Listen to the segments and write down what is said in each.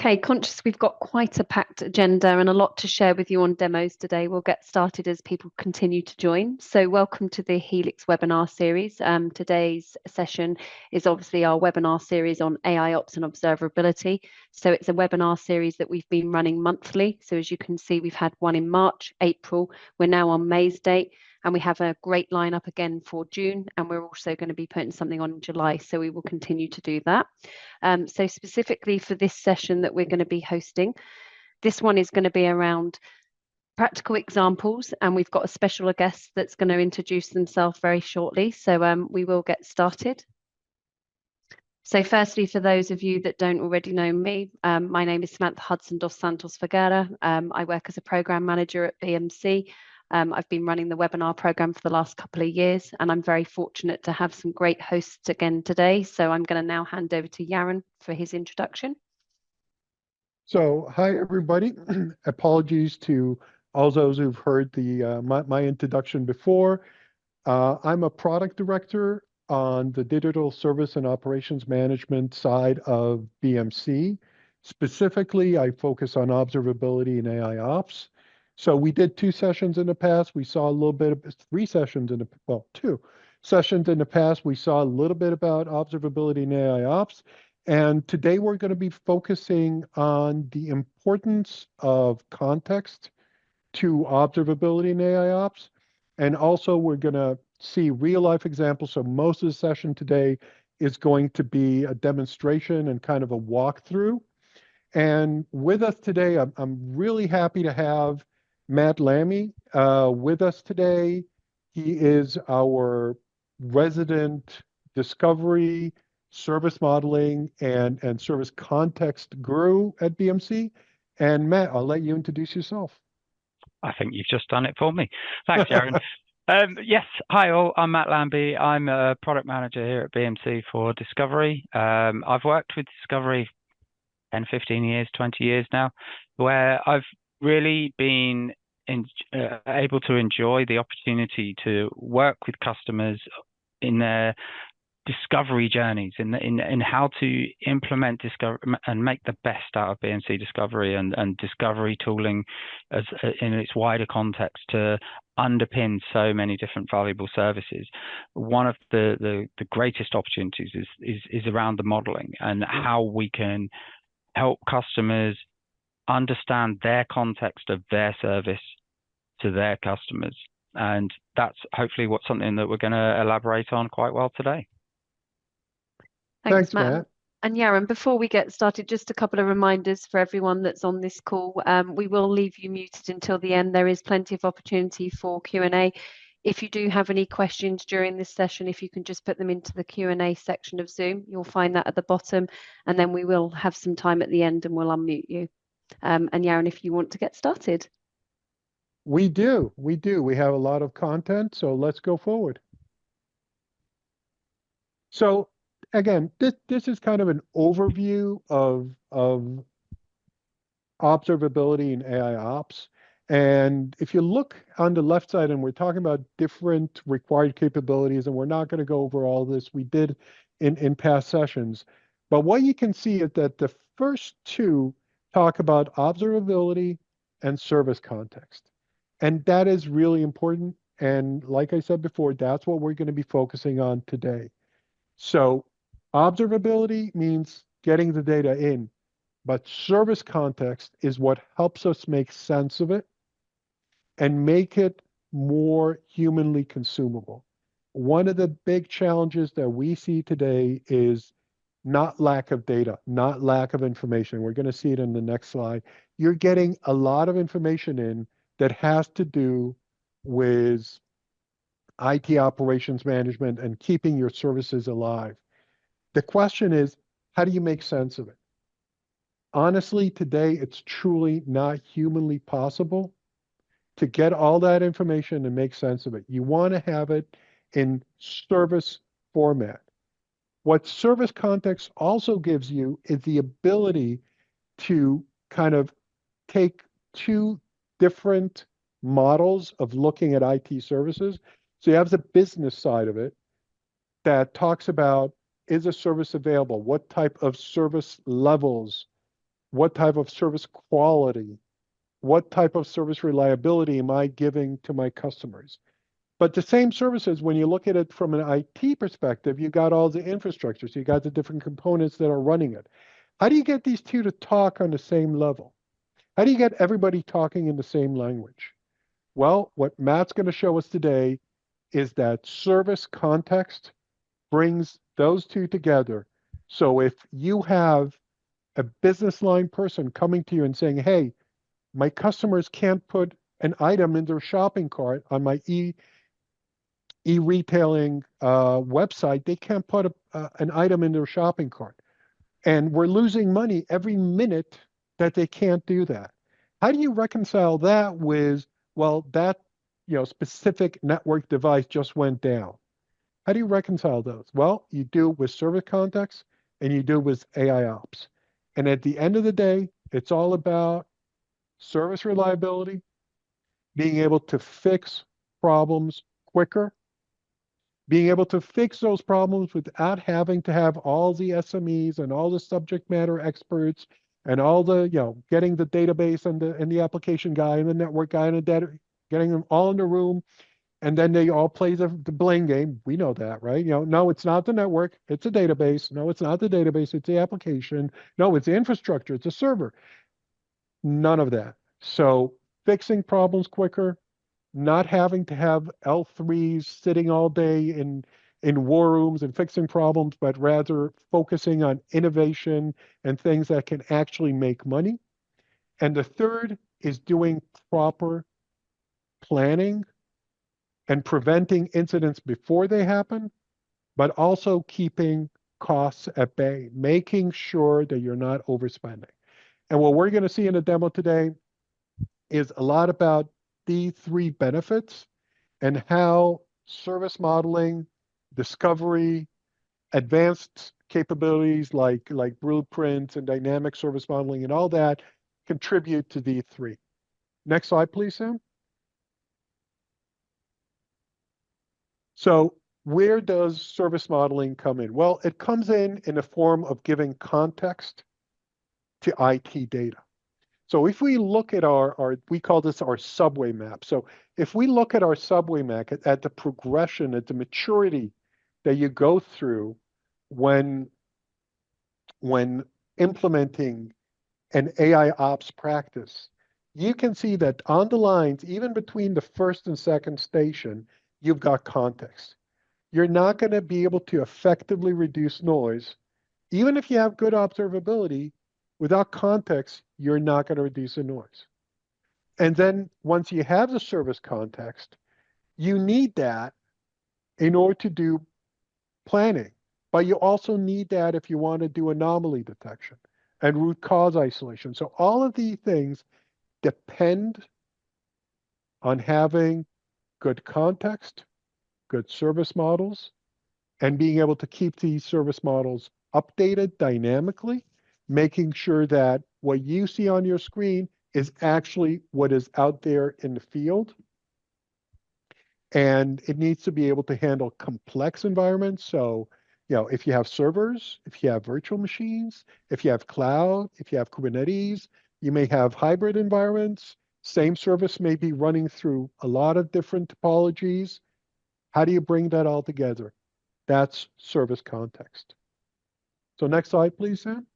Okay, conscious we've got quite a packed agenda and a lot to share with you on demos today. We'll get started as people continue to join. So welcome to the Helix webinar series. Today's session is obviously our webinar series on AIOps and observability. So it's a webinar series that we've been running monthly. So as you can see, we've had one in March, April. We're now on May's date. And we have a great lineup again for June, and we're also going to be putting something on in July, so we will continue to do that. So specifically for this session that we're going to be hosting, this one is going to be around practical examples, and we've got a special guest that's going to introduce themselves very shortly. So we will get started. So firstly, for those of you that don't already know me, my name is Samantha Hudson dos Santos Figueira. I work as a program manager at BMC. I've been running the webinar program for the last couple of years, and I'm very fortunate to have some great hosts again today. So I'm going to now hand over to Yaron for his introduction. So, hi, everybody. Apologies to all those who've heard the my introduction before. I'm a product director on the digital service and operations management side of BMC. Specifically, I focus on observability and AIOps. So we did 2 sessions in the past. We saw a little bit of 3 sessions in the, well, 2 sessions in the past. We saw a little bit about observability and AIOps. And today we're going to be focusing on the importance of context to observability and AIOps. And also we're going to see real life examples. So most of the session today is going to be a demonstration and kind of a walkthrough. And with us today, I'm really happy to have Matt Lammy with us today. He is our resident discovery, service modeling, and service context guru at BMC. And Matt, I'll let you introduce yourself. I think you've just done it for me. Thanks, Yaron. Yes, hi all, I'm Matt Lambie. I'm a product manager here at BMC for Discovery. I've worked with Discovery 10, 15 years, 20 years now, where I've really been able to enjoy the opportunity to work with customers in their discovery journeys, in how to implement discovery and make the best out of BMC Discovery and discovery tooling as in its wider context to underpin so many different valuable services. One of the greatest opportunities is around the modeling and how we can help customers understand their context of their service to their customers. And that's hopefully something that we're going to elaborate on quite well today. Thanks, Matt. And Yaron, before we get started, just a couple of reminders for everyone that's on this call. We will leave you muted until the end. There is plenty of opportunity for Q&A. If you do have any questions during this session, if you can just put them into the Q&A section of Zoom, you'll find that at the bottom, and then we will have some time at the end and we'll unmute you. And Yaron, if you want to get started. We do. We have a lot of content, so let's go forward. So again, this is kind of an overview of observability and AIOps. And if you look on the left side, and we're talking about different required capabilities, and we're not going to go over all this, we did in past sessions. But what you can see is that the first 2 talk about observability and service context. And that is really important. And like I said before, that's what we're going to be focusing on today. So observability means getting the data in, but service context is what helps us make sense of it and make it more humanly consumable. One of the big challenges that we see today is not lack of data, not lack of information. We're going to see it in the next slide. You're getting a lot of information in that has to do with IT operations management and keeping your services alive. The question is, how do you make sense of it? Honestly, today, it's truly not humanly possible to get all that information and make sense of it. You want to have it in service format. What service context also gives you is the ability to kind of take 2 different models of looking at IT services. So you have the business side of it that talks about, is a service available? What type of service levels what type of service quality, what type of service reliability am I giving to my customers? But the same services, when you look at it from an IT perspective, you got all the infrastructure, so you got the different components that are running it. How do you get these two to talk on the same level? How do you get everybody talking in the same language? Well, what Matt's going to show us today is that service context brings those two together. So if you have a business line person coming to you and saying, hey, my customers can't put an item in their shopping cart on my e-retailing website, they can't put an item in their shopping cart. And we're losing money every minute that they can't do that. How do you reconcile that with, well, that specific network device just went down? How do you reconcile those? Well, you do with service context and you do with AIOps. And at the end of the day, it's all about service reliability, being able to fix problems quicker, being able to fix those problems without having to have all the SMEs and all the subject matter experts and all the, getting the database and the application guy and the network guy and the data, getting them all in the room, and then they all play the blame game. We know that, right? No, it's not the network, it's a database. No, it's not the database, it's the application. No, it's the infrastructure, it's a server. None of that. So fixing problems quicker, not having to have L3s sitting all day in war rooms and fixing problems, but rather focusing on innovation and things that can actually make money. And the third is doing proper planning and preventing incidents before they happen, but also keeping costs at bay, making sure that you're not overspending. And what we're going to see in the demo today is a lot about these three benefits and how service modeling, discovery, advanced capabilities like blueprints and dynamic service modeling and all that contribute to these three. Next slide, please, Sam. So where does service modeling come in? Well, it comes in the form of giving context to IT data. So if we look at we call this our subway map. So if we look at our subway map at the progression, at the maturity that you go through when implementing an AIOps practice, you can see that on the lines, even between the first and second station, you've got context. You're not going to be able to effectively reduce noise, even if you have good observability. Without context, you're not going to reduce the noise. And then once you have the service context, you need that in order to do planning. But you also need that if you want to do anomaly detection and root cause isolation. So all of these things depend on having good context, good service models, and being able to keep these service models updated dynamically, making sure that what you see on your screen is actually what is out there in the field. And it needs to be able to handle complex environments. So, if you have servers, if you have virtual machines, if you have cloud, if you have Kubernetes, you may have hybrid environments. Same service may be running through a lot of different topologies. How do you bring that all together? That's service context. So next slide, please, Sam.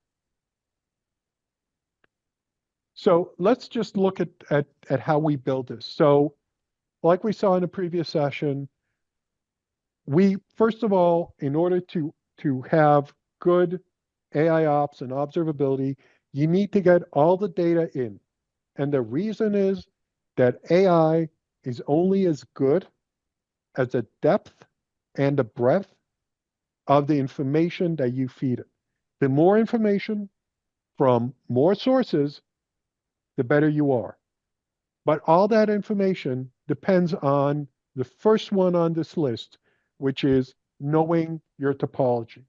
So let's just look at how we build this. So like we saw in the previous session, we, first of all, in order to have good AIOps and observability, you need to get all the data in. And the reason is that AI is only as good as the depth and the breadth of the information that you feed it. The more information from more sources, the better you are. But all that information depends on the first one on this list, which is knowing your topology.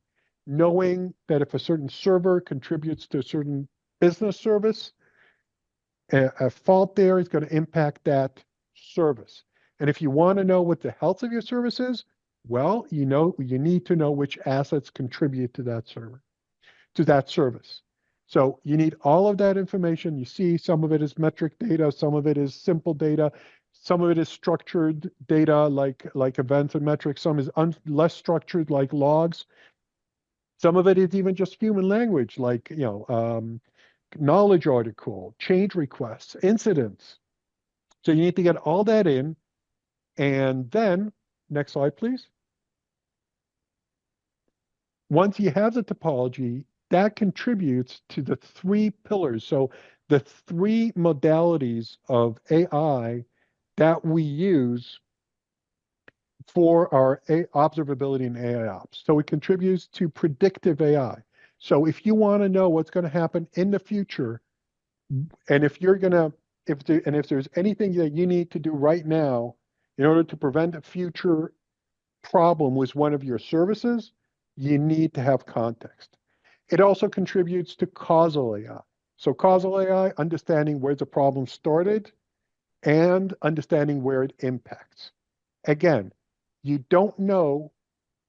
Knowing that if a certain server contributes to a certain business service, a fault there is going to impact that service. And if you want to know what the health of your service is, well, you need to know which assets contribute to that server, to that service. So you need all of that information. You see some of it is metric data, some of it is simple data, some of it is structured data like events and metrics, some is less structured like logs. Some of it is even just human language like, knowledge article, change requests, incidents. So you need to get all that in. And then, next slide, please. Once you have the topology, that contributes to the 3 pillars. So the 3 modalities of AI that we use for our observability and AIOps. So it contributes to predictive AI. So if you want to know what's going to happen in the future, and if there's anything that you need to do right now in order to prevent a future problem with one of your services, you need to have context. It also contributes to causal AI. So causal AI, understanding where the problem started and understanding where it impacts. Again, you don't know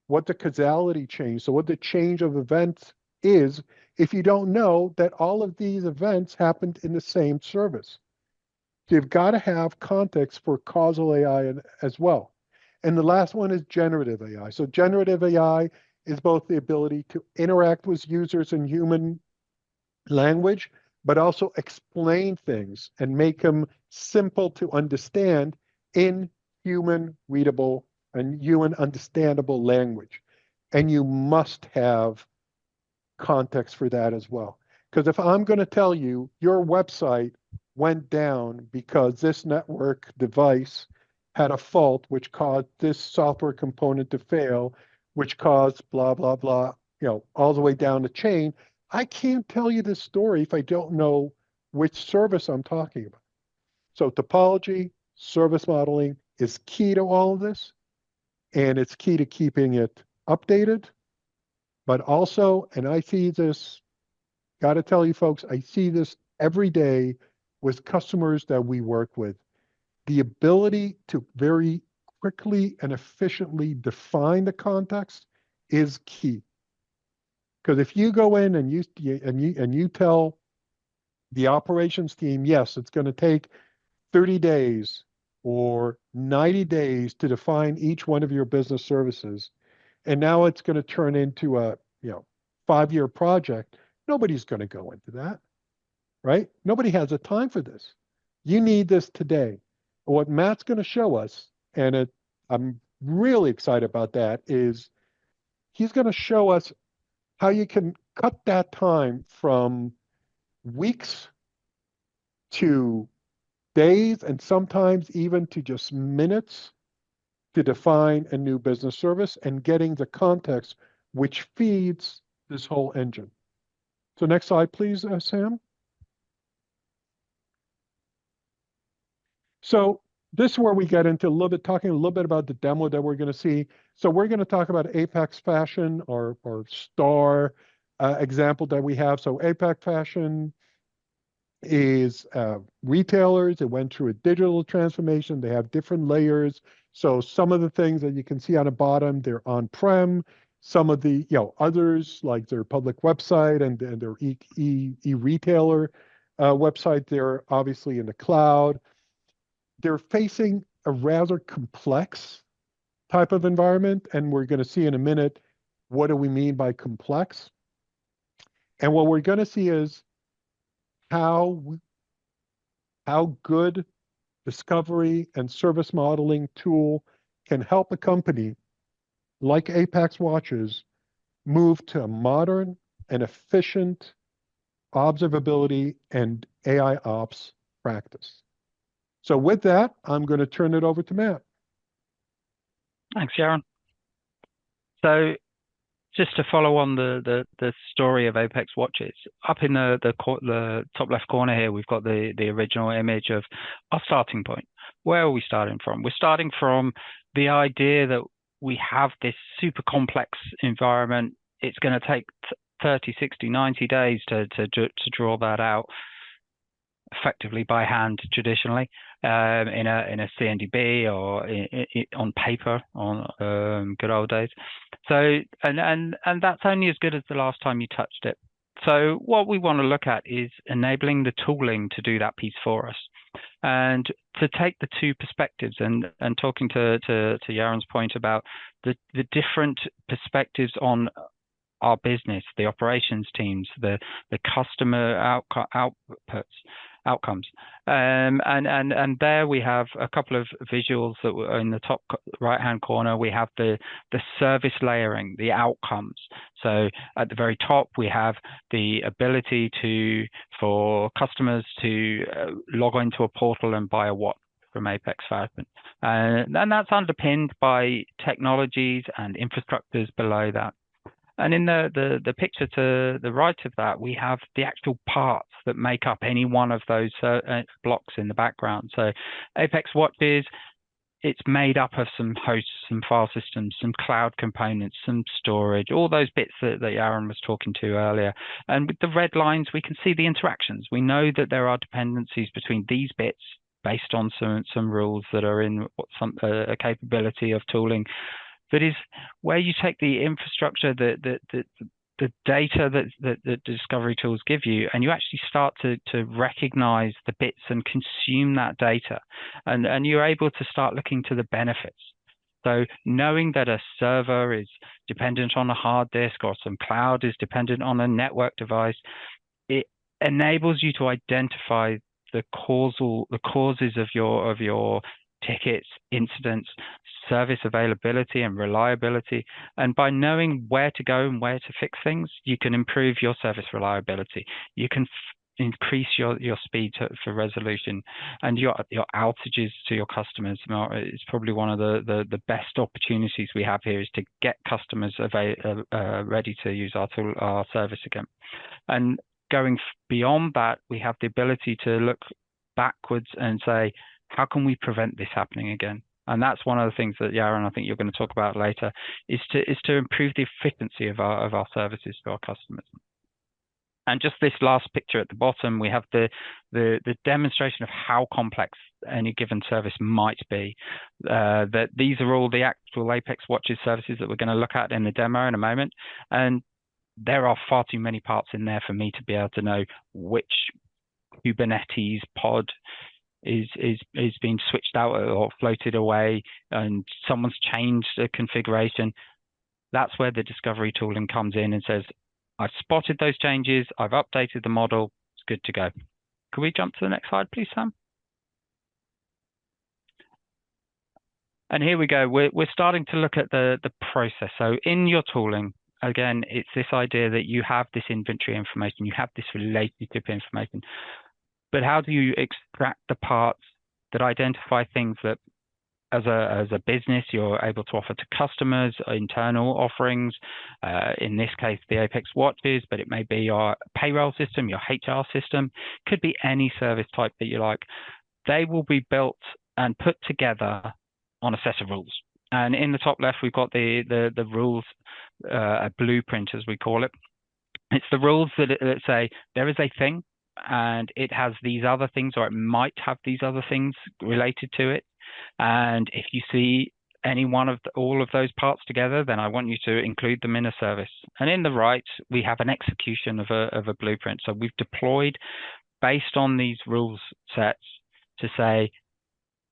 what the causality change, so what the change of events is, if you don't know that all of these events happened in the same service. So you've got to have context for causal AI as well. And the last one is generative AI. So generative AI is both the ability to interact with users in human language, but also explain things and make them simple to understand in human readable and human understandable language. And you must have context for that as well. Because if I'm going to tell you your website went down because this network device had a fault which caused this software component to fail, which caused blah, blah, blah, all the way down the chain, I can't tell you this story if I don't know which service I'm talking about. So topology, service modeling is key to all of this, and it's key to keeping it updated. But also, and I see this, got to tell you folks, I see this every day with customers that we work with. The ability to very quickly and efficiently define the context is key. Because if you go in and you tell the operations team, yes, it's going to take 30 days or 90 days to define each one of your business services, and now it's going to turn into a 5-year project, nobody's going to go into that, right? Nobody has the time for this. You need this today. What Matt's going to show us, and I'm really excited about that, is he's going to show us how you can cut that time from weeks to days and sometimes even to just minutes to define a new business service and getting the context which feeds this whole engine. So next slide, please, Sam. So this is where we get into talking a little bit about the demo that we're going to see. So we're going to talk about Apex Fashion or star example that we have. So Apex Fashion is retailers. It went through a digital transformation. They have different layers. So some of the things that you can see on the bottom, they're on-prem. Some of the others, like their public website and their e-retailer website, they're obviously in the cloud. They're facing a rather complex type of environment, and we're going to see in a minute what do we mean by complex. And what we're going to see is how good discovery and service modeling tool can help a company like Apex Watches move to a modern and efficient observability and AIOps practice. So with that, I'm going to turn it over to Matt. Thanks, Yaron. So just to follow on the story of Apex Watches, up in the top left corner here, we've got the original image of our starting point. Where are we starting from? We're starting from the idea that we have this super complex environment. It's going to take 30, 60, 90 days to draw that out effectively by hand traditionally in a CNDB or on paper on good old days. So and that's only as good as the last time you touched it. So what we want to look at is enabling the tooling to do that piece for us. And to take the two perspectives and talking to Yaron's point about the different perspectives on our business, the operations teams, the customer outcomes. And there we have a couple of visuals that were in the top right-hand corner. We have the service layering, the outcomes. So at the very top, we have the ability for customers to log into a portal and buy a watch from Apex Falcon. And that's underpinned by technologies and infrastructures below that. And in the picture to the right of that, we have the actual parts that make up any one of those blocks in the background. So Apex Watches, it's made up of some hosts, some file systems, some cloud components, some storage, all those bits that Yaron was talking to earlier. And with the red lines, we can see the interactions. We know that there are dependencies between these bits based on some rules that are in a capability of tooling. That is where you take the infrastructure, the data that the discovery tools give you, and you actually start to recognize the bits and consume that data. And you're able to start looking to the benefits. So knowing that a server is dependent on a hard disk or some cloud is dependent on a network device, it enables you to identify the causes of your tickets, incidents, service availability and reliability. And by knowing where to go and where to fix things, you can improve your service reliability. You can increase your speed for resolution, and your outages to your customers. It's probably one of the best opportunities we have here, is to get customers ready to use our service again. And going beyond that, we have the ability to look backwards and say, how can we prevent this happening again? And that's one of the things that Yaron, I think you're going to talk about later, is to improve the efficiency of our services to our customers. And just this last picture at the bottom, we have the demonstration of how complex any given service might be. That these are all the actual Apex Watches services that we're going to look at in the demo in a moment. And there are far too many parts in there for me to be able to know which Kubernetes pod is being switched out or floated away, and someone's changed the configuration. That's where the discovery tooling comes in and says, I've spotted those changes, I've updated the model, it's good to go. Can we jump to the next slide, please, Sam? And here we go. We're starting to look at the process. So in your tooling, again, it's this idea that you have this inventory information, you have this relationship information. But how do you extract the parts that identify things that, as a business, you're able to offer to customers, internal offerings, in this case, the Apex Watches, but it may be your payroll system, your HR system, could be any service type that you like. They will be built and put together on a set of rules. And in the top left, we've got the rules, a blueprint, as we call it. It's the rules that say there is a thing, and it has these other things, or it might have these other things related to it. And if you see any one of all of those parts together, then I want you to include them in a service. And in the right, we have an execution of a blueprint. So we've deployed based on these rules sets to say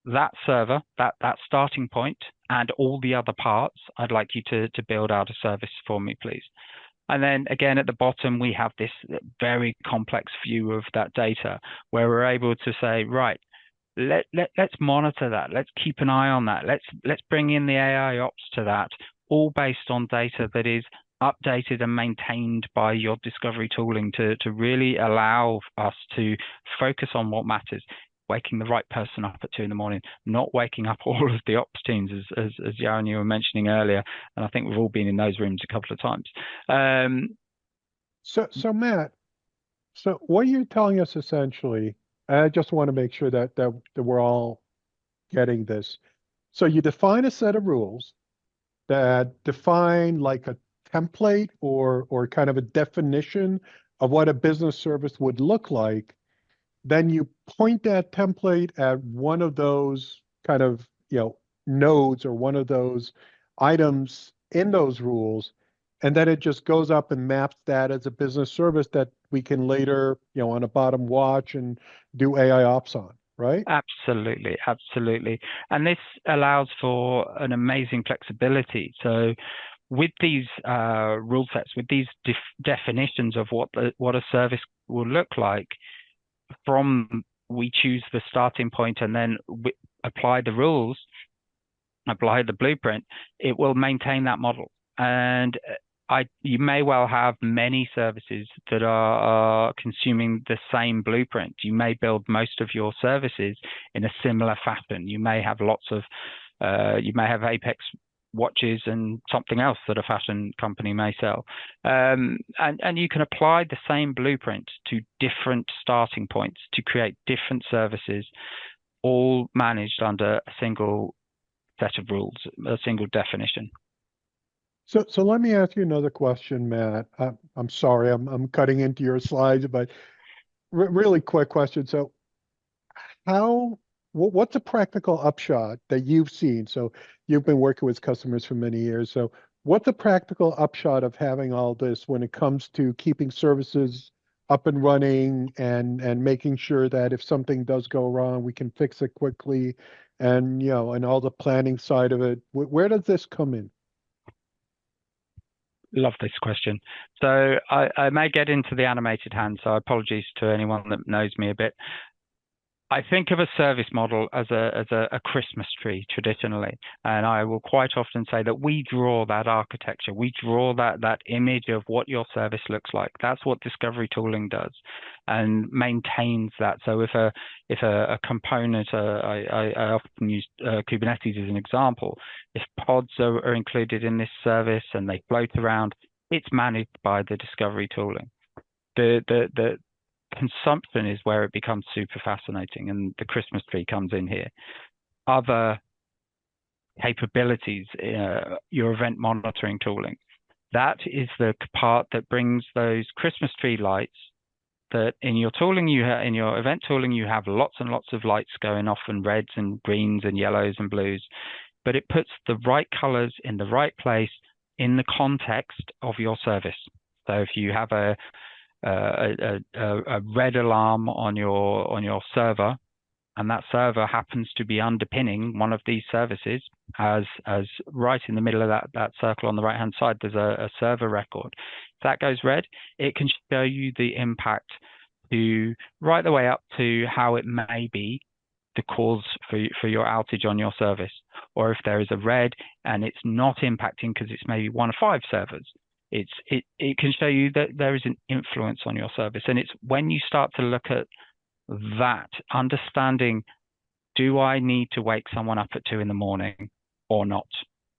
that server, that starting point, and all the other parts, I'd like you to build out a service for me, please. And then again, at the bottom, we have this very complex view of that data where we're able to say, right, let's monitor that. Let's keep an eye on that. Let's bring in the AIOps to that, all based on data that is updated and maintained by your discovery tooling to really allow us to focus on what matters. Waking the right person up at 2 in, not waking up all of the ops teams, as Yaron, you were mentioning earlier. And I think we've all been in those rooms a couple of times. So Matt, so what you're telling us essentially, I just want to make sure that we're all getting this. So you define a set of rules that define like a template or kind of a definition of what a business service would look like. Then you point that template at one of those kind of, nodes or one of those items in those rules, and then it just goes up and maps that as a business service that we can later, on a bottom watch and do AIOps on, right? Absolutely, absolutely. And this allows for an amazing flexibility. So with these rule sets, with these definitions of what a service will look like, we choose the starting point and then we apply the rules, apply the blueprint, it will maintain that model. And you may well have many services that are consuming the same blueprint. You may build most of your services in a similar fashion. You may have you may have Apex watches and something else that a fashion company may sell. And you can apply the same blueprint to different starting points to create different services, all managed under a single set of rules, a single definition. So let me ask you another question, Matt. I'm sorry, I'm cutting into your slides, but really quick question. So what's a practical upshot that you've seen? So you've been working with customers for many years. So what's a practical upshot of having all this when it comes to keeping services up and running and making sure that if something does go wrong, we can fix it quickly, and and all the planning side of it? Where does this come in? Love this question. So I may get into the animated hand, so apologies to anyone that knows me a bit. I think of a service model as a Christmas tree traditionally, and I will quite often say that we draw that architecture, we draw that image of what your service looks like. That's what discovery tooling does, and maintains that. So if a component, I often use Kubernetes as an example. If pods are included in this service and they float around, it's managed by the discovery tooling. The consumption is where it becomes super fascinating, and the Christmas tree comes in here. Other capabilities, your event monitoring tooling, that is the part that brings those Christmas tree lights that in your tooling, in your event tooling, you have lots and lots of lights going off, and reds and greens and yellows and blues, but it puts the right colors in the right place in the context of your service. So if you have a red alarm on your server, and that server happens to be underpinning one of these services, as right in the middle of that circle on the right hand side, there's a server record. If that goes red, it can show you the impact to right the way up to how it may be the cause for your outage on your service. Or if there is a red and it's not impacting because it's maybe one of 5 servers, it can show you that there is an influence on your service. And it's when you start to look at that, understanding, do I need to wake someone up at 2 a.m. or not?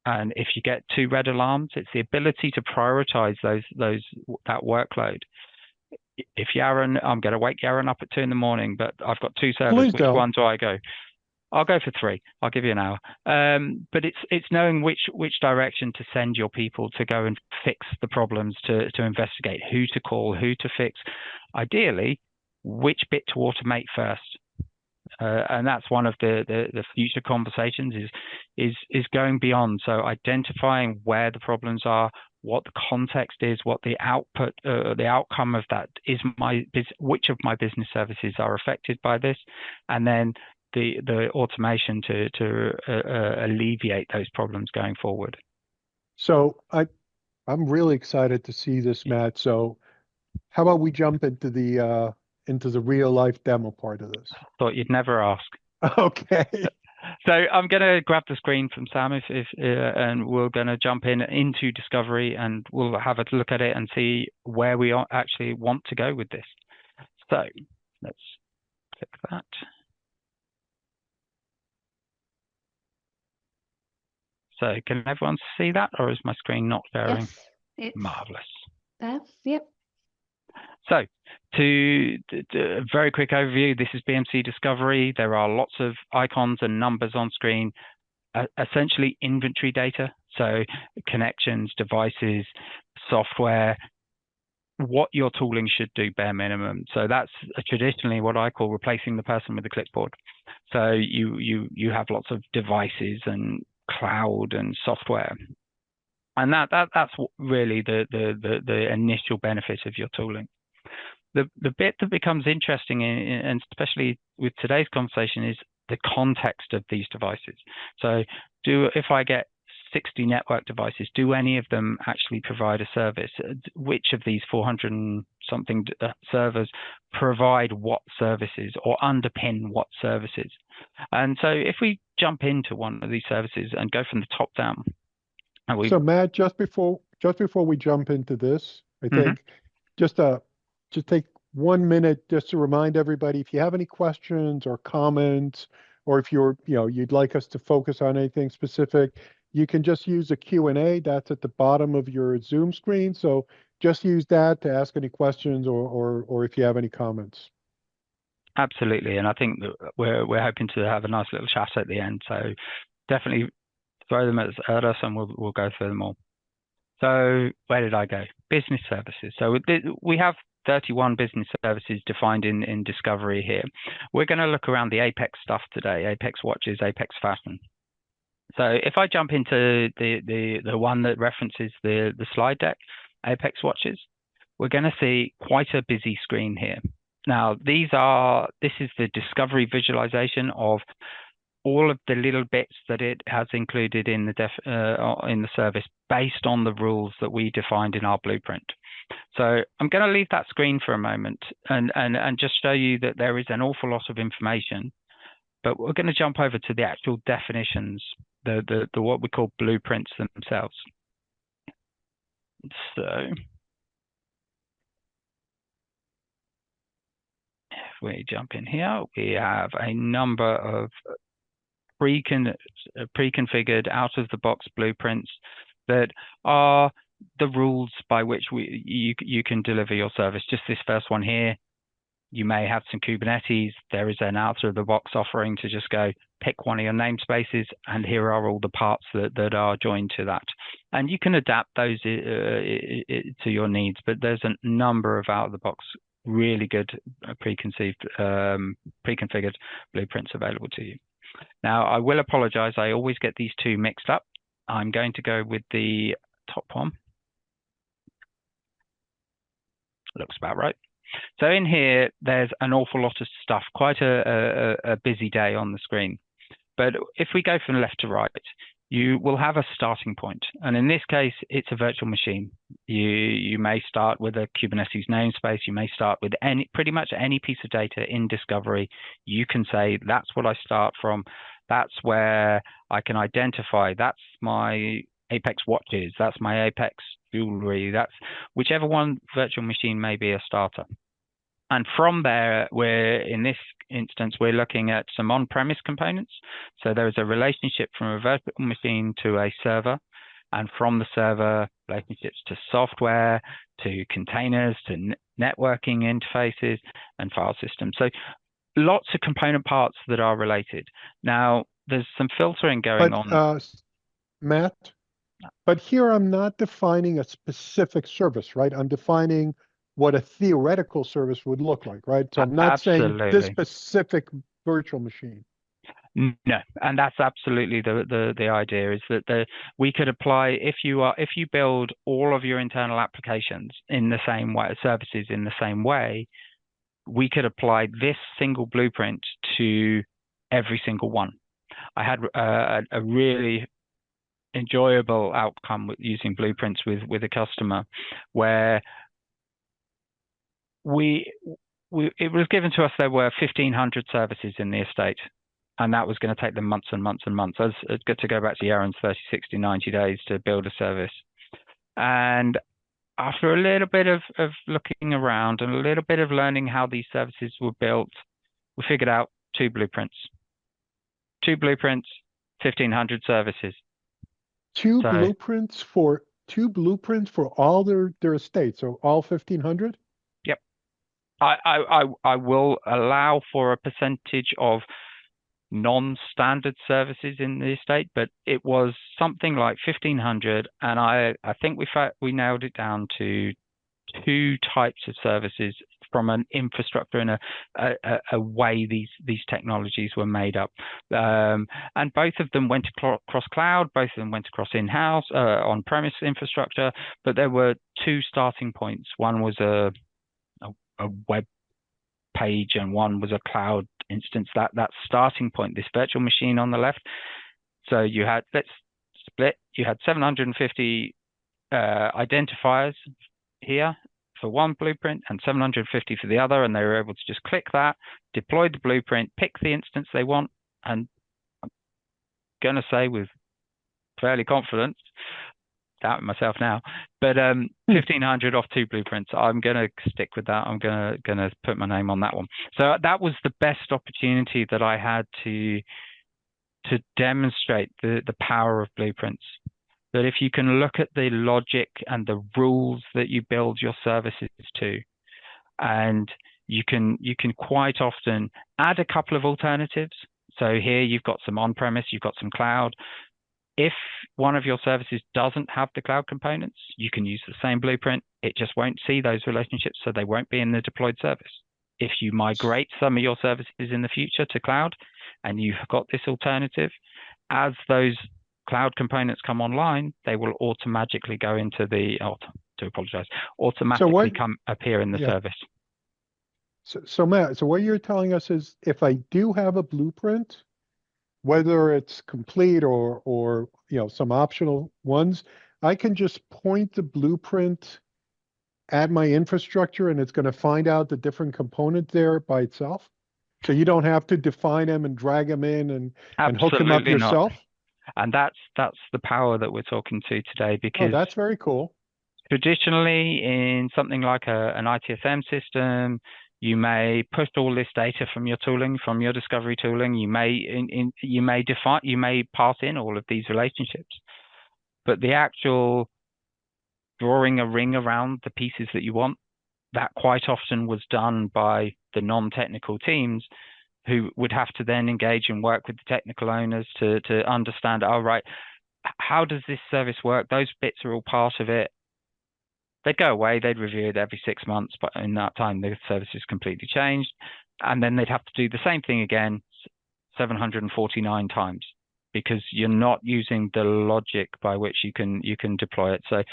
And if you get 2 red alarms, it's the ability to prioritize that workload. If Yaron, I'm going to wake Yaron up at 2 a.m, but I've got 2 servers, which one do I go? I'll go for 3. I'll give you an hour. But it's knowing which direction to send your people to go and fix the problems, to investigate, who to call, who to fix. Ideally, which bit to automate first. And that's one of the future conversations is going beyond. So identifying where the problems are, what the context is, what the output, the outcome of that is, which of my business services are affected by this, and then the automation to alleviate those problems going forward. So I'm really excited to see this, Matt. So how about we jump into the real life demo part of this? Thought you'd never ask. Okay. So I'm going to grab the screen from Sam and we're going to jump into discovery, and we'll have a look at it and see where we actually want to go with this. So let's click that. So can everyone see that, or is my screen not sharing? Yes, it's marvelous. Yep. So to a very quick overview, this is BMC Discovery. There are lots of icons and numbers on screen, essentially inventory data. So connections, devices, software, what your tooling should do bare minimum. So that's traditionally what I call replacing the person with the clipboard. So you have lots of devices and cloud and software. And that's really the initial benefit of your tooling. The bit that becomes interesting, and especially with today's conversation, is the context of these devices. So if I get 60 network devices, do any of them actually provide a service? Which of these 400 and something servers provide what services or underpin what services? And so if we jump into one of these services and go from the top down. So Matt, just before we jump into this, I think just take 1 minute just to remind everybody, if you have any questions or comments, or if you'd like us to focus on anything specific, you can just use the Q&A. That's at the bottom of your Zoom screen. So just use that to ask any questions or if you have any comments. Absolutely, and I think that we're hoping to have a nice little chat at the end. So definitely throw them at us, and we'll go through them all. So where did I go? Business services. So we have 31 business services defined in Discovery here. We're going to look around the Apex stuff today: Apex watches, Apex fashion. So if I jump into the one that references the slide deck, Apex watches, we're going to see quite a busy screen here. Now, this is the Discovery visualization of all of the little bits that it has included in the service based on the rules that we defined in our blueprint. So I'm going to leave that screen for a moment and just show you that there is an awful lot of information, but we're going to jump over to the actual definitions, the what we call blueprints themselves. So if we jump in here, we have a number of pre-configured out-of-the-box blueprints that are the rules by which you can deliver your service. Just this first one here, you may have some Kubernetes. There is an out-of-the-box offering to just go pick one of your namespaces, and here are all the parts that are joined to that. And you can adapt those to your needs, but there's a number of out-of-the-box, really good pre-configured blueprints available to you. Now, I will apologize. I always get these two mixed up. I'm going to go with the top one. Looks about right. So in here, there's an awful lot of stuff, quite a busy day on the screen. But if we go from left to right, you will have a starting point. And in this case, it's a virtual machine. You may start with a Kubernetes namespace. You may start with pretty much any piece of data in Discovery. You can say, that's what I start from. That's where I can identify. That's my Apex watches. That's my Apex jewelry. That's whichever one virtual machine may be a starter. And from there, in this instance, we're looking at some on-premise components. So there is a relationship from a virtual machine to a server, and from the server, relationships to software, to containers, to networking interfaces, and file systems. So lots of component parts that are related. Now, there's some filtering going on. Matt, but here I'm not defining a specific service, right? I'm defining what a theoretical service would look like, right? So I'm not saying this specific virtual machine. No, and that's absolutely the idea, is that we could apply, if you build all of your internal applications in the same way, services in the same way, we could apply this single blueprint to every single one. I had a really enjoyable outcome with using blueprints with a customer, where it was given to us there were 1,500 services in the estate, and that was going to take them months and months and months. It's good to go back to Yaron's 30, 60, 90 days to build a service. And after a little bit of looking around and a little bit of learning how these services were built, we figured out two blueprints, 1,500 services. Two blueprints for all their estates, so all 1,500? Yep. I will allow for a percentage of non-standard services in the estate, but it was something like 1,500, and I think we nailed it down to two types of services from an infrastructure and a way these technologies were made up. And both of them went across cloud, both of them went across in-house, on-premise infrastructure, but there were two starting points. One was a web page and one was a cloud instance. That starting point, this virtual machine on the left. So you had, let's split, you had 750 identifiers here for one blueprint and 750 for the other, and they were able to just click that, deploy the blueprint, pick the instance they want, and I'm going to say with fairly confidence, doubting myself now, but 1,500 off 2 blueprints. I'm going to stick with that. I'm going to put my name on that one. So that was the best opportunity that I had to demonstrate the power of blueprints. That if you can look at the logic and the rules that you build your services to, and you can quite often add a couple of alternatives. So here you've got some on-premise, you've got some cloud. If one of your services doesn't have the cloud components, you can use the same blueprint. It just won't see those relationships, so they won't be in the deployed service. If you migrate some of your services in the future to cloud, and you've got this alternative, as those cloud components come online, they will automatically go into the, automatically appear in the service. So Matt, so what you're telling us is if I do have a blueprint, whether it's complete or some optional ones, I can just point the blueprint at my infrastructure and it's going to find out the different component there by itself. So you don't have to define them and drag them in and hook them up yourself. And that's the power that we're talking to today, because that's very cool. Traditionally, in something like an ITSM system, you may push all this data from your tooling, from your discovery tooling. You may pass in all of these relationships, but the actual drawing a ring around the pieces that you want, that quite often was done by the non-technical teams, who would have to then engage and work with the technical owners to understand, all right, how does this service work? Those bits are all part of it. They'd go away, they'd review it every 6 months, but in that time, the service is completely changed. And then they'd have to do the same thing again 749 times, because you're not using the logic by which you can deploy it. So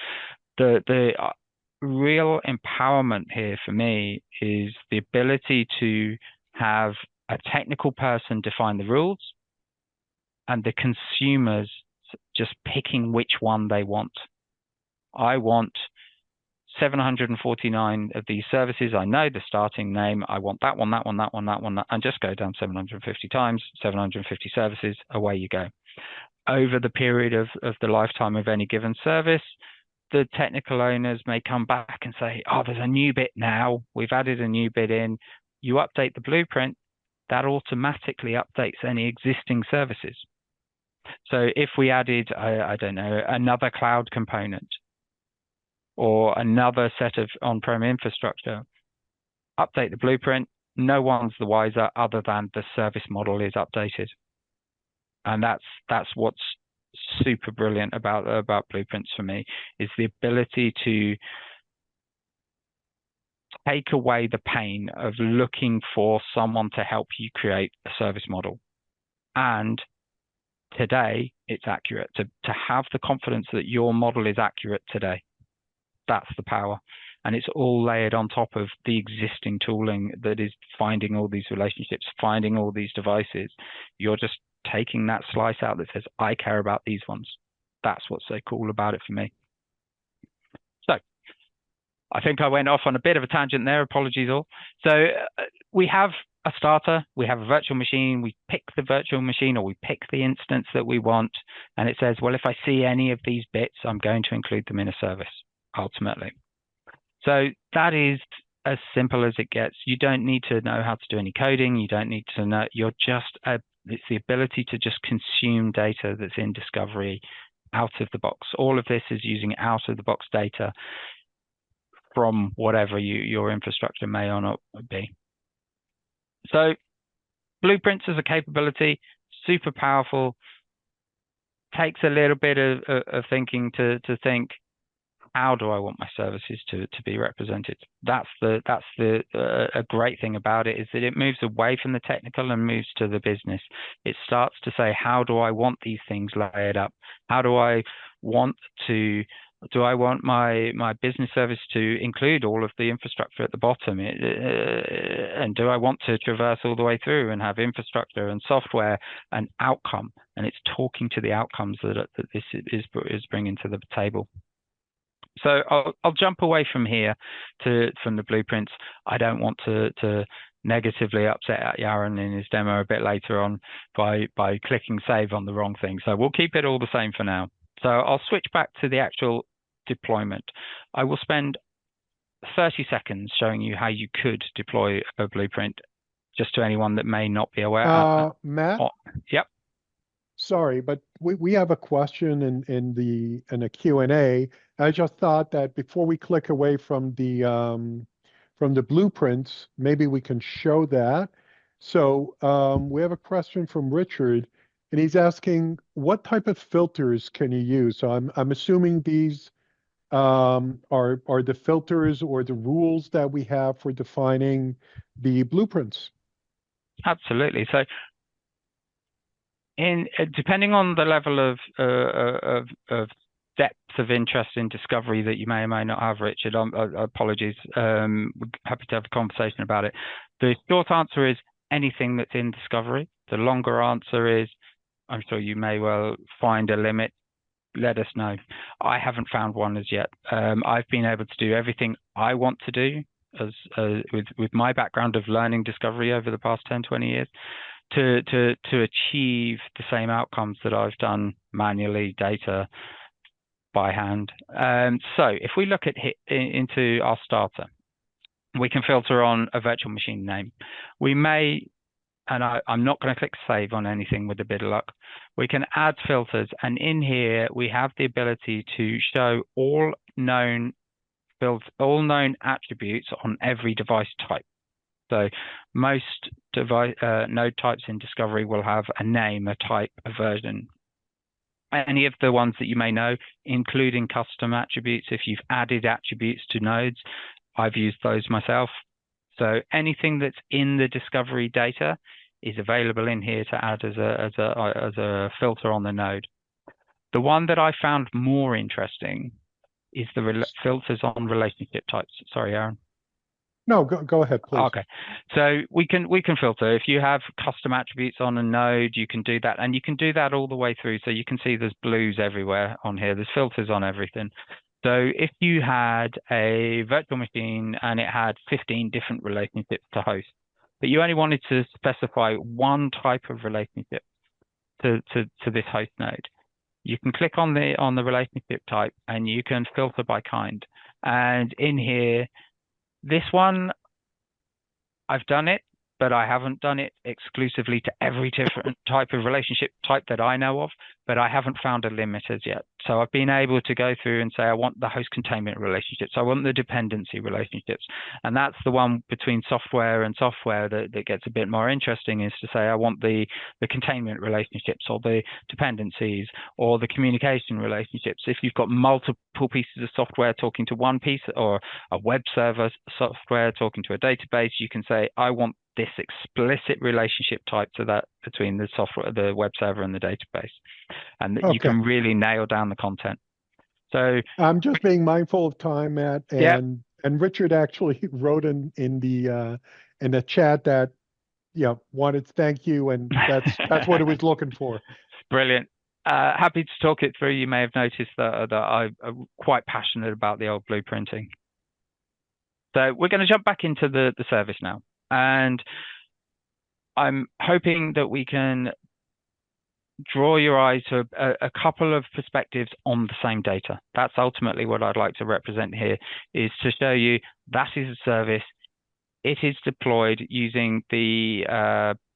the real empowerment here for me is the ability to have a technical person define the rules and the consumers just picking which one they want. I want 749 of these services. I know the starting name. I want that one, that one, that one, that one, and just go down 750 times, 750 services, away you go. Over the period of the lifetime of any given service, the technical owners may come back and say, oh, there's a new bit now. We've added a new bit in. You update the blueprint, that automatically updates any existing services. So if we added, I don't know, another cloud component or another set of on-prem infrastructure, update the blueprint, no one's the wiser other than the service model is updated. And that's what's super brilliant about blueprints for me, is the ability to take away the pain of looking for someone to help you create a service model. And today, it's accurate. To have the confidence that your model is accurate today, that's the power. And it's all layered on top of the existing tooling that is finding all these relationships, finding all these devices. You're just taking that slice out that says, I care about these ones. That's what's so cool about it for me. So I think I went off on a bit of a tangent there. Apologies all. So we have a starter, we have a virtual machine, we pick the virtual machine or we pick the instance that we want. And it says, well, if I see any of these bits, I'm going to include them in a service, ultimately. So that is as simple as it gets. You don't need to know how to do any coding. You don't need to know, you're just, it's the ability to just consume data that's in discovery out of the box. All of this is using out of the box data from whatever your infrastructure may or not be. So blueprints as a capability, super powerful, takes a little bit of thinking to think, how do I want my services to be represented? That's a great thing about it, is that it moves away from the technical and moves to the business. It starts to say, how do I want these things layered up? How do I want to? Do I want my business service to include all of the infrastructure at the bottom? And do I want to traverse all the way through and have infrastructure and software and outcome? And it's talking to the outcomes that this is bringing to the table. So I'll jump away from here from the blueprints. I don't want to negatively upset Yaron in his demo a bit later on by clicking save on the wrong thing. So we'll keep it all the same for now. So I'll switch back to the actual deployment. I will spend 30 seconds showing you how you could deploy a blueprint, just to anyone that may not be aware. Matt? Yep. Sorry, but we have a question in a Q&A. I just thought that before we click away from the blueprints, maybe we can show that. So we have a question from Richard, and he's asking, what type of filters can you use? So I'm assuming these are the filters or the rules that we have for defining the blueprints. Absolutely. So depending on the level of depth of interest in discovery that you may or may not have, Richard, apologies, happy to have a conversation about it. The short answer is anything that's in discovery. The longer answer is, I'm sure you may well find a limit. Let us know. I haven't found one as yet. I've been able to do everything I want to do with my background of learning discovery over the past 10, 20 years to achieve the same outcomes that I've done manually, data by hand. So if we look into our starter, we can filter on a virtual machine name. We may, and I'm not going to click save on anything with a bit of luck. We can add filters, and in here we have the ability to show all known attributes on every device type. So most node types in discovery will have a name, a type, a version. Any of the ones that you may know, including custom attributes, if you've added attributes to nodes, I've used those myself. So anything that's in the discovery data is available in here to add as a filter on the node. The one that I found more interesting is the filters on relationship types. Sorry, Aaron. No, go ahead, please. Okay, so we can filter. If you have custom attributes on a node, you can do that, and you can do that all the way through. So you can see there's blues everywhere on here. There's filters on everything. So if you had a virtual machine and it had 15 different relationships to host, but you only wanted to specify one type of relationship to this host node, you can click on the relationship type and you can filter by kind. And in here, this one, I've done it, but I haven't done it exclusively to every different type of relationship type that I know of, but I haven't found a limit as yet. So I've been able to go through and say, I want the host containment relationships. I want the dependency relationships. And that's the one between software and software that gets a bit more interesting, is to say, I want the containment relationships or the dependencies or the communication relationships. If you've got multiple pieces of software talking to one piece, or a web server software talking to a database, you can say, I want this explicit relationship type to that between the software, the web server and the database. And you can really nail down the content. So I'm just being mindful of time, Matt, and Richard actually wrote in the chat that wanted to thank you, and that's what it was looking for. Brilliant. Happy to talk it through. You may have noticed that I'm quite passionate about the old blueprinting. So we're going to jump back into the service now, and I'm hoping that we can draw your eyes to a couple of perspectives on the same data. That's ultimately what I'd like to represent here, is to show you that is a service. It is deployed using the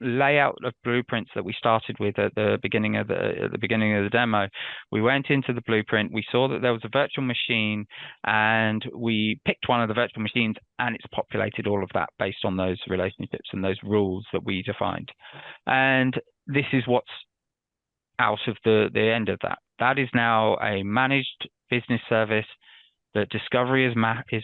layout of blueprints that we started with at the beginning of the demo. We went into the blueprint, we saw that there was a virtual machine, and we picked one of the virtual machines, and it's populated all of that based on those relationships and those rules that we defined. And this is what's out of the end of that. That is now a managed business service that Discovery is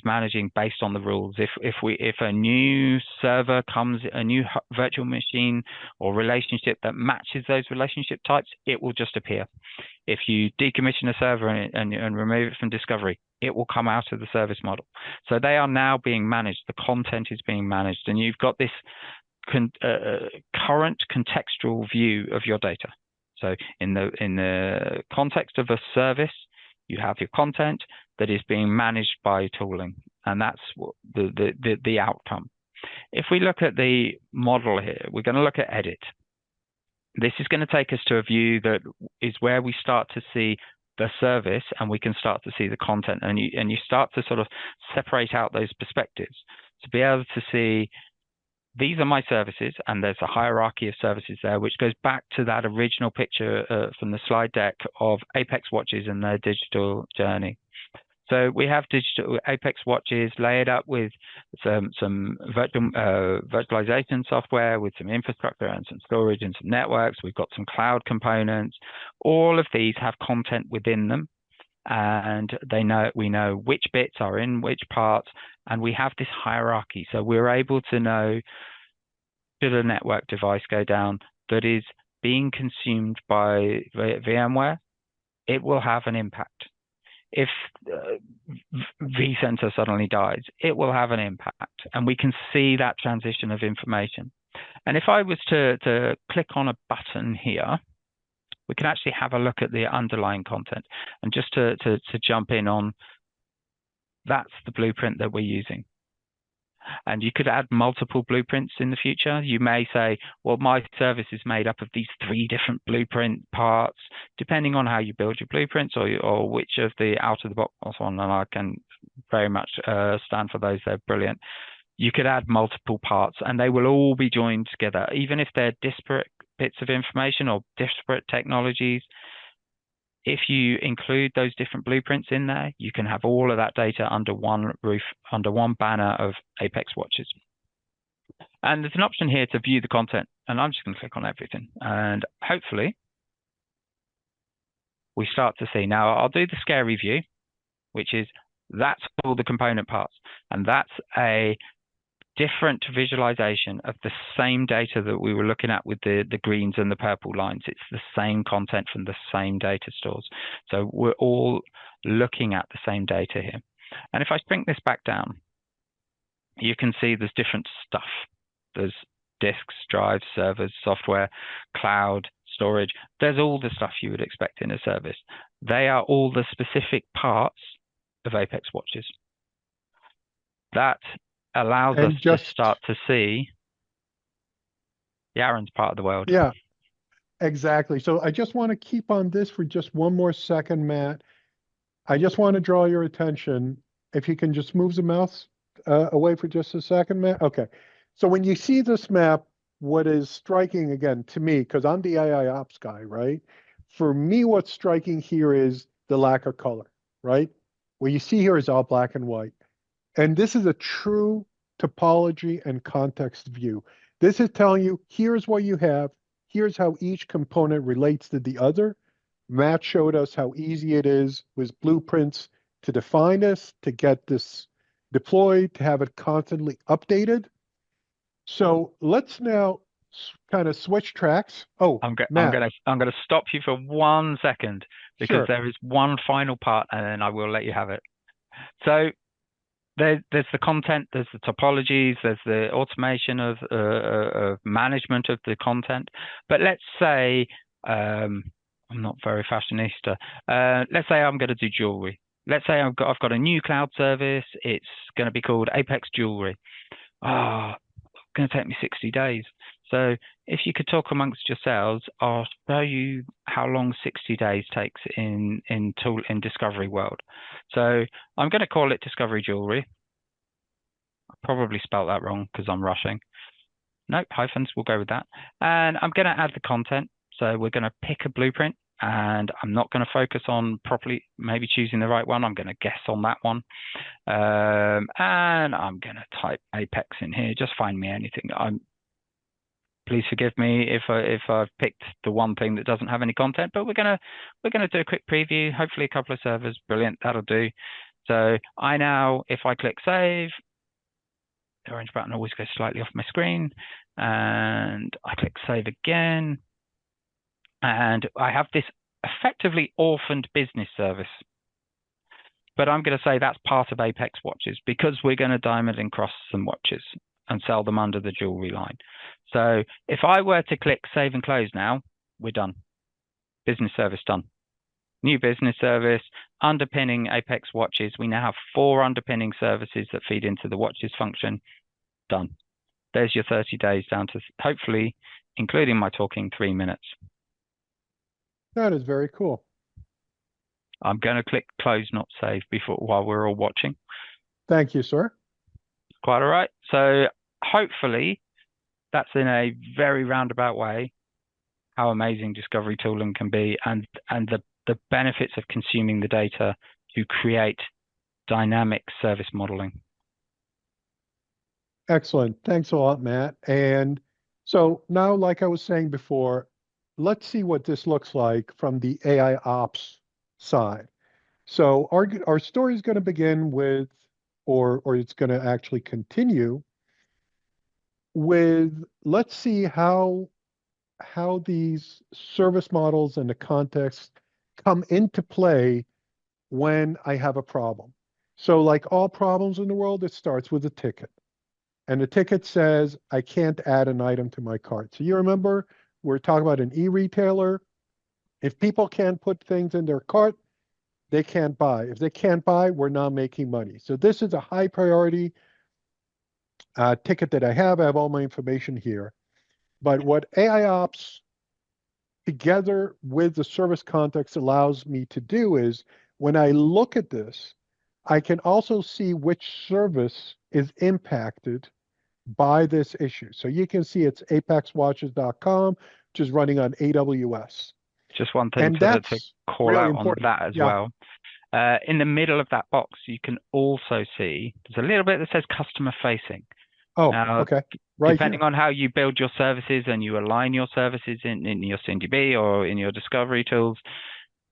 managing based on the rules. If a new server comes, a new virtual machine or relationship that matches those relationship types, it will just appear. If you decommission a server and remove it from Discovery, it will come out of the service model. So they are now being managed. The content is being managed, and you've got this current contextual view of your data. So in the context of a service, you have your content that is being managed by tooling, and that's the outcome. If we look at the model here, we're going to look at edit. This is going to take us to a view that is where we start to see the service, and we can start to see the content, and you start to sort of separate out those perspectives to be able to see these are my services, and there's a hierarchy of services there, which goes back to that original picture from the slide deck of Apex watches and their digital journey. So we have digital Apex watches layered up with some virtualization software, with some infrastructure and some storage and some networks. We've got some cloud components. All of these have content within them, and we know which bits are in which parts, and we have this hierarchy. So we're able to know, should a network device go down that is being consumed by VMware, it will have an impact. If vCenter suddenly dies, it will have an impact, and we can see that transition of information. And if I was to click on a button here, we can actually have a look at the underlying content. And just to jump in on, that's the blueprint that we're using. And you could add multiple blueprints in the future. You may say, well, my service is made up of these 3 different blueprint parts, depending on how you build your blueprints or which of the out-of-the-box one, and I can very much stand for those. They're brilliant. You could add multiple parts, and they will all be joined together, even if they're disparate bits of information or disparate technologies. If you include those different blueprints in there, you can have all of that data under one roof, under one banner of Apex watches. And there's an option here to view the content, and I'm just going to click on everything, and hopefully we start to see. Now I'll do the scary view, which is that's all the component parts, and that's a different visualization of the same data that we were looking at with the greens and the purple lines. It's the same content from the same data stores. So we're all looking at the same data here. And if I bring this back down, you can see there's different stuff. There's disks, drives, servers, software, cloud, storage. There's all the stuff you would expect in a service. They are all the specific parts of Apex watches. That allows us to start to see Yaron's part of the world. Yeah, exactly. So I just want to keep on this for just one more second, Matt. I just want to draw your attention. If you can just move the mouse away for just a second, Matt. Okay. So when you see this map, what is striking again to me, because I'm the AIOps guy, right? For me, what's striking here is the lack of color, right? What you see here is all black and white. And this is a true topology and context view. This is telling you, here's what you have. Here's how each component relates to the other. Matt showed us how easy it is with blueprints to define this, to get this deployed, to have it constantly updated. So let's now kind of switch tracks. Oh, I'm going to stop you for 1 second, because there is one final part, and then I will let you have it. So there's the content, there's the topologies, there's the automation of management of the content. But let's say I'm not very fashionista. Let's say I'm going to do jewelry. Let's say I've got a new cloud service. It's going to be called Apex Jewelry. It's going to take me 60 days. So if you could talk amongst yourselves, I'll show you how long 60 days takes in Discovery world. So I'm going to call it Discovery Jewelry. I probably spelt that wrong because I'm rushing. Nope, hyphens, we'll go with that. And I'm going to add the content. So we're going to pick a blueprint, and I'm not going to focus on properly maybe choosing the right one. I'm going to guess on that one. And I'm going to type Apex in here. Just find me anything. Please forgive me if I've picked the one thing that doesn't have any content, but we're gonna do a quick preview. Hopefully a couple of servers. Brilliant, that'll do. So I now, if I click save, the orange button always goes slightly off my screen, and I click save again, and I have this effectively orphaned business service. But I'm going to say that's part of Apex watches because we're going to diamond and cross some watches and sell them under the jewelry line. So if I were to click save and close now, we're done. Business service done. New business service underpinning Apex watches. We now have 4 underpinning services that feed into the watches function. Done. There's your 30 days down to hopefully, including my talking, 3 minutes. That is very cool. I'm going to click close, not save while we're all watching. Thank you, sir. Quite all right. So hopefully that's in a very roundabout way how amazing discovery tooling can be and the benefits of consuming the data to create dynamic service modeling. Excellent. Thanks a lot, Matt. And so now, like I was saying before, let's see what this looks like from the AIOps side. So our story is going to begin with, or it's going to actually continue with, let's see how these service models and the context come into play when I have a problem. So like all problems in the world, it starts with a ticket. And the ticket says, I can't add an item to my cart. So you remember, we're talking about an e-retailer. If people can't put things in their cart, they can't buy. If they can't buy, we're not making money. So this is a high priority ticket that I have. I have all my information here. But what AIOps together with the service context allows me to do is when I look at this, I can also see which service is impacted by this issue. So you can see it's apexwatches.com, which is running on AWS. Just one thing And to that's call really out important. on that as Yeah. well. In the middle of that box, you can also see there's a little bit that says customer facing. Oh, Now, okay. Right depending here. on how you build your services and you align your services in your CNDB or in your discovery tools,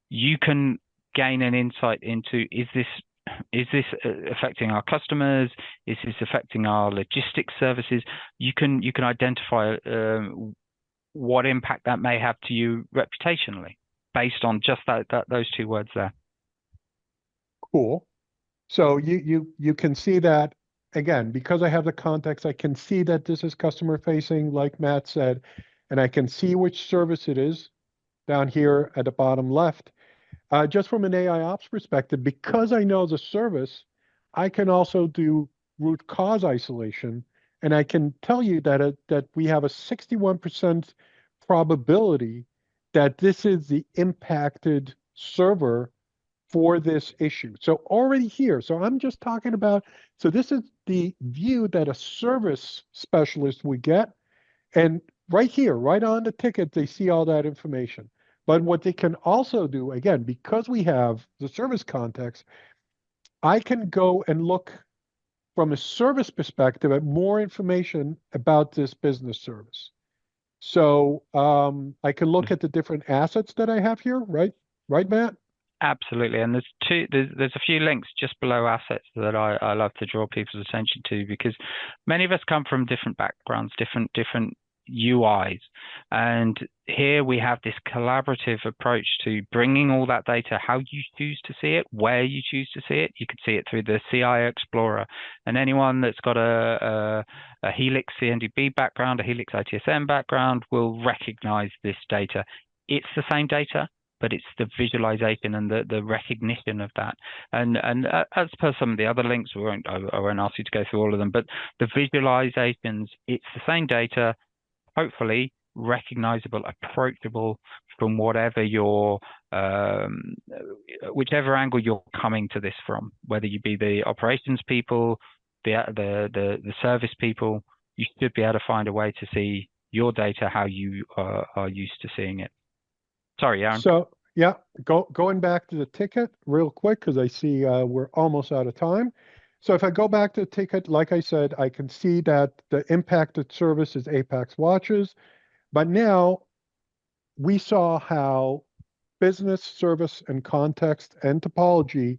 you can gain an insight into, is this affecting our customers? Is this affecting our logistics services? You can identify what impact that may have to you reputationally based on just those 2 words there. Cool. So you can see that, again, because I have the context, I can see that this is customer facing, like Matt said, and I can see which service it is down here at the bottom left. Just from an AIOps perspective, because I know the service, I can also do root cause isolation, and I can tell you that we have a 61% probability that this is the impacted server for this issue. So already here, so I'm just talking about, so this is the view that a service specialist would get. And right here, right on the ticket, they see all that information. But what they can also do, again, because we have the service context, I can go and look from a service perspective at more information about this business service. So I can look at the different assets that I have here, right? Right, Matt? Absolutely, and there's a few links just below assets that I love to draw people's attention to, because many of us come from different backgrounds, different UIs, and here we have this collaborative approach to bringing all that data, how you choose to see it, where you choose to see it. You can see it through the CI Explorer, and anyone that's got a Helix CNDB background, a Helix ITSM background will recognize this data. It's the same data, but it's the visualization and the recognition of that. And as per some of the other links, I won't ask you to go through all of them, but the visualizations, it's the same data, hopefully recognizable, approachable from whatever whichever angle you're coming to this from, whether you be the operations people, the service people, you should be able to find a way to see your data how you are used to seeing it. Sorry, Aaron. So yeah, going back to the ticket real quick, because I see we're almost out of time. So if I go back to the ticket, like I said, I can see that the impacted service is Apex Watches. But now we saw how business, service, and context and topology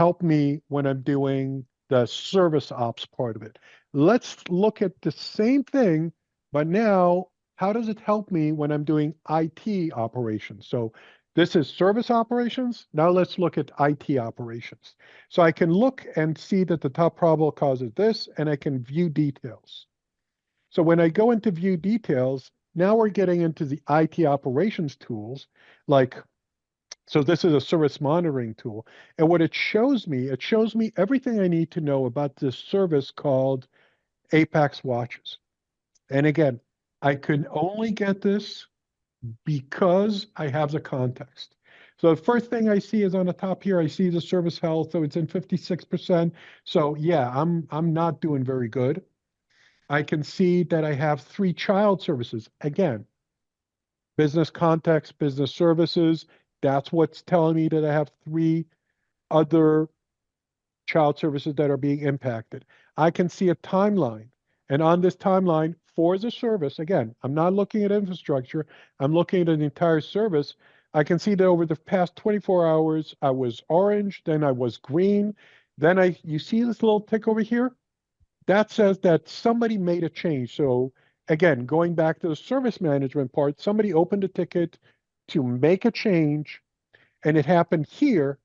help me when I'm doing the service ops part of it. Let's look at the same thing, but now how does it help me when I'm doing IT operations? So this is service operations. Now let's look at IT operations. So I can look and see that the top probable cause is this, and I can view details. So when I go into view details, now we're getting into the IT operations tools, like, so this is a service monitoring tool. And what it shows me everything I need to know about this service called Apex Watches. And again, I can only get this because I have the context. So the first thing I see is on the top here, I see the service health, so it's in 56%. So yeah, I'm not doing very good. I can see that I have 3 child services. Again, business context, business services. That's what's telling me that I have 3 other child services that are being impacted. I can see a timeline. And on this timeline for the service, again, I'm not looking at infrastructure, I'm looking at an entire service. I can see that over the past 24 hours, I was orange, then I was green. Then you see this little tick over here? That says that somebody made a change. So again, going back to the service management part, somebody opened a ticket to make a change, and it happened here.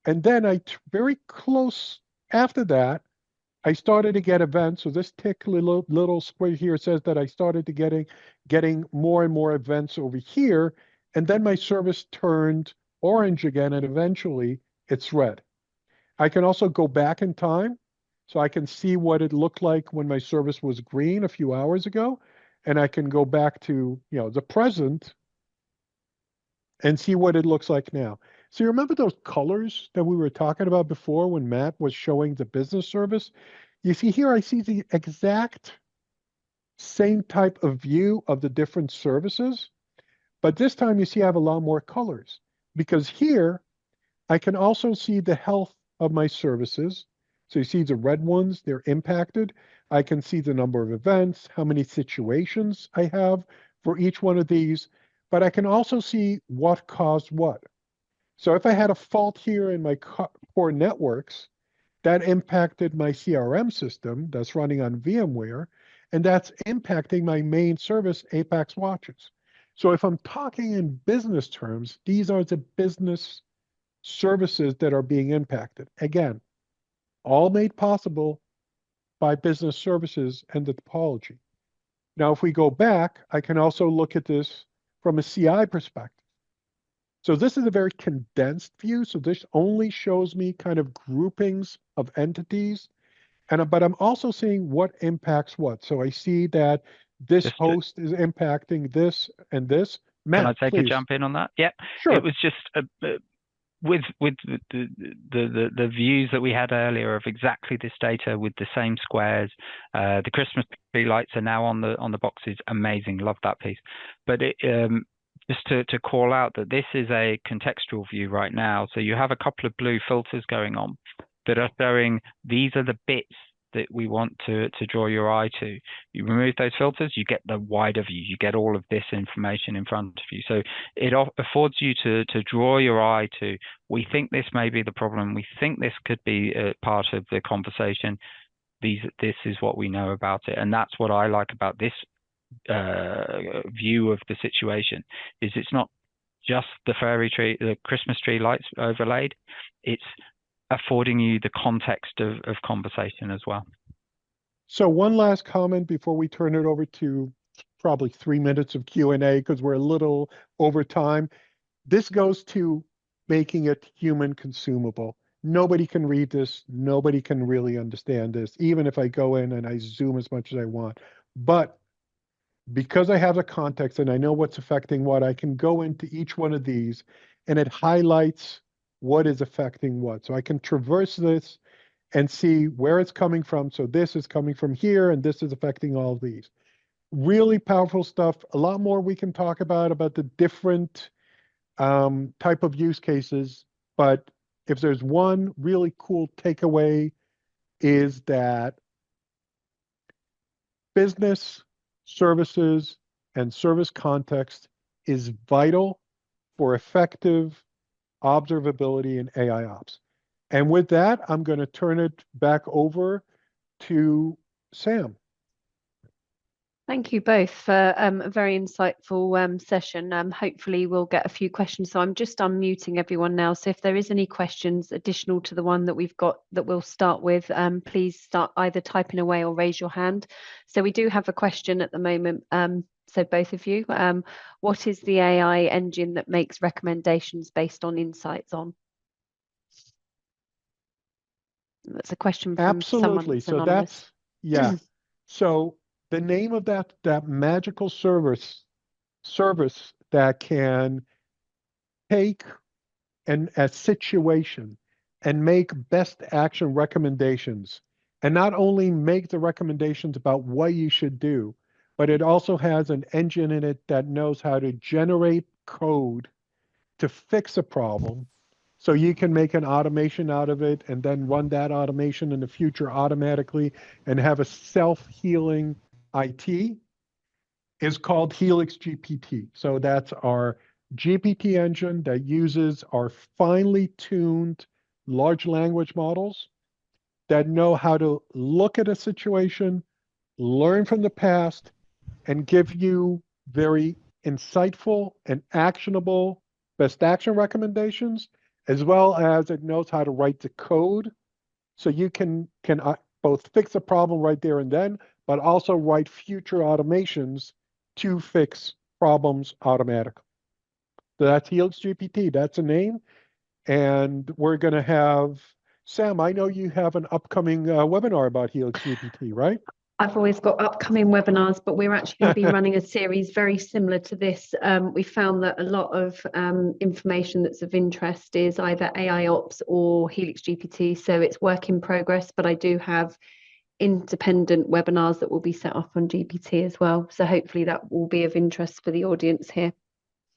And then very close after that, I started to get events. So this tick little square here says that I started to getting more and more events over here. And then my service turned orange again, and eventually it's red. I can also go back in time. So I can see what it looked like when my service was green a few hours ago. And I can go back to, the present and see what it looks like now. So you remember those colors that we were talking about before when Matt was showing the business service? You see here, I see the exact same type of view of the different services, but this time you see I have a lot more colors, because here I can also see the health of my services. So you see the red ones, they're impacted. I can see the number of events, how many situations I have for each one of these, but I can also see what caused what. So if I had a fault here in my core networks, that impacted my CRM system that's running on VMware, and that's impacting my main service, Apex Watches. So if I'm talking in business terms, these are the business services that are being impacted. Again, all made possible by business services and the topology. Now, if we go back, I can also look at this from a CI perspective. So this is a very condensed view. So this only shows me kind of groupings of entities. But I'm also seeing what impacts what. So I see that this host is impacting this and this. Matt, can I take please. a jump in on that? Yep. Sure. It was just with the views that we had earlier of exactly this data with the same squares. The Christmas tree lights are now on the boxes. Amazing. Love that piece. But just to call out that this is a contextual view right now. So you have a couple of blue filters going on that are showing these are the bits that we want to draw your eye to. You remove those filters, you get the wider view, you get all of this information in front of you. So it affords you to draw your eye to, we think this may be the problem, we think this could be a part of the conversation, this is what we know about it. And that's what I like about this view of the situation, is it's not just the the Christmas tree lights overlaid, it's affording you the context of conversation as well. So one last comment before we turn it over to probably 3 minutes of Q&A, because we're a little over time. This goes to making it human consumable. Nobody can read this. Nobody can really understand this, even if I go in and I zoom as much as I want. But because I have the context and I know what's affecting what, I can go into each one of these and it highlights what is affecting what. So I can traverse this and see where it's coming from. So this is coming from here, and this is affecting all of these. Really powerful stuff. A lot more we can talk about the different type of use cases. But if there's one really cool takeaway, is that business services and service context is vital for effective observability and AIOps. And with that, I'm going to turn it back over to Sam. Thank you both for a very insightful session. Hopefully we'll get a few questions. So I'm just unmuting everyone now. So if there is any questions additional to the one that we've got that we'll start with, please start either typing away or raise your hand. So we do have a question at the moment. So both of you, what is the AI engine that makes recommendations based on insights on? That's a question from Absolutely. someone So anonymous. that's, yeah. So the name of that magical service that can take a situation and make best action recommendations, and not only make the recommendations about what you should do, but it also has an engine in it that knows how to generate code to fix a problem. So you can make an automation out of it and then run that automation in the future automatically and have a self-healing IT, is called Helix GPT. So that's our GPT engine that uses our finely tuned large language models that know how to look at a situation, learn from the past, and give you very insightful and actionable best action recommendations, as well as it knows how to write the code so you can both fix a problem right there and then, but also write future automations to fix problems automatically. So that's Helix GPT. That's a name. And we're going to have, Sam, I know you have an upcoming webinar about Helix GPT, right? I've always got upcoming webinars, but we're actually going to be running a series very similar to this. We found that a lot of information that's of interest is either AIOps or Helix GPT, so it's work in progress, but I do have independent webinars that will be set up on GPT as well. So hopefully that will be of interest for the audience here.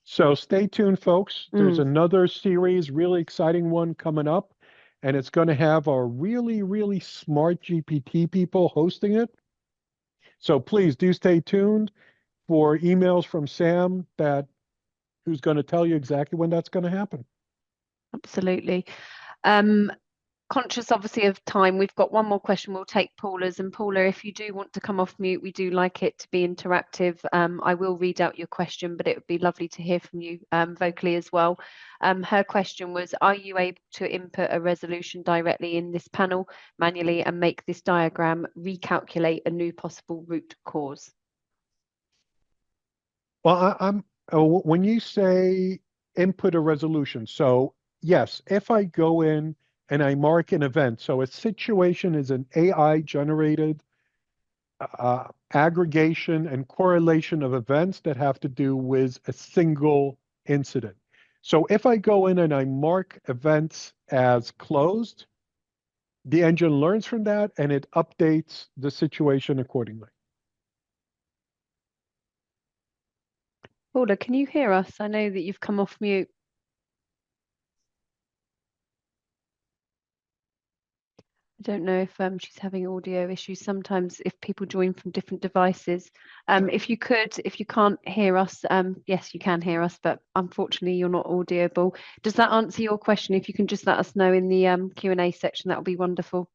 So stay tuned, folks. There's another series, really exciting one coming up, and it's going to have our really, really smart GPT people hosting it. So please do stay tuned for emails from Sam who's going to tell you exactly when that's going to happen. Absolutely. Conscious obviously of time, we've got one more question. We'll take Paula's. And Paula, if you do want to come off mute, we do like it to be interactive. I will read out your question, but it would be lovely to hear from you vocally as well. Her question was, are you able to input a resolution directly in this panel manually and make this diagram recalculate a new possible root cause? Well, when you say input a resolution, so yes, if I go in and I mark an event, so a situation is an AI-generated aggregation and correlation of events that have to do with a single incident. So if I go in and I mark events as closed, the engine learns from that and it updates the situation accordingly. Paula, can you hear us? I know that you've come off mute. I don't know if she's having audio issues. Sometimes if people join from different devices, if you can't hear us, yes, you can hear us, but unfortunately you're not audible. Does that answer your question? If you can just let us know in the Q&A section, that would be wonderful.